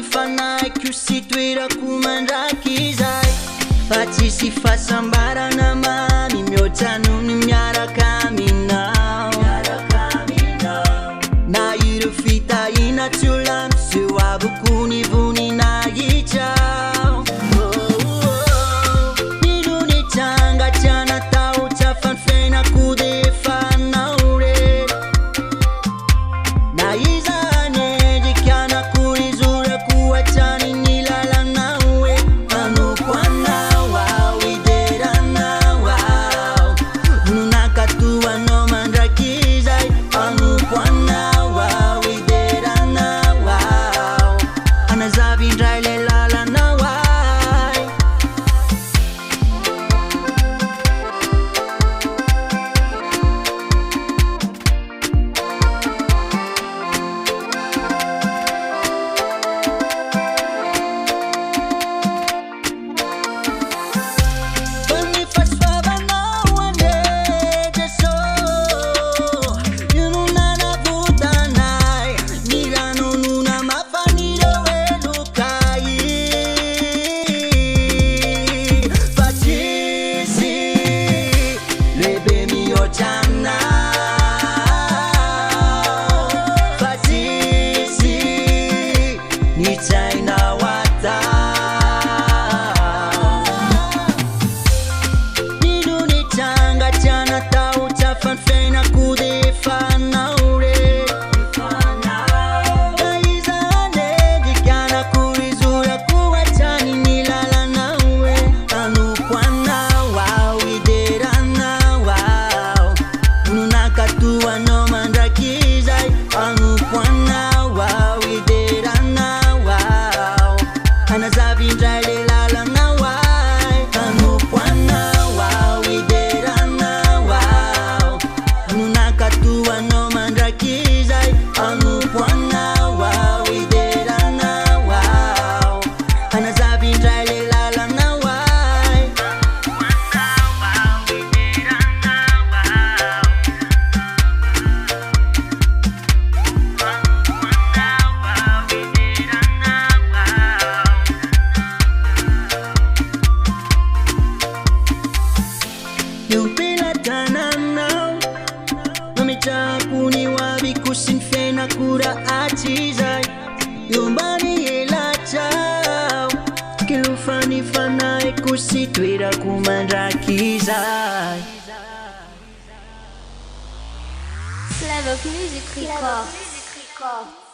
fanifanaiko io sy toerako mandraky izay fa tsisy fahasambarana mamy mihoatra noho ny miaraka aminao na ireo fitahina tsy ho lamy zeo avoko ny voninahitra mino ny trangatriana tao tsy afanifenako de fanao re na izany endrikanako izorako hatrany ny lalanao e manoko anao ao ideranao ao vononakatoanao mandraky izay manoko anao ao ideranao ao anazavy indray le lalanao ay kura atizay yombani elachao kilufani fanaiko sy toerako mandraky izay Slave of Music Record.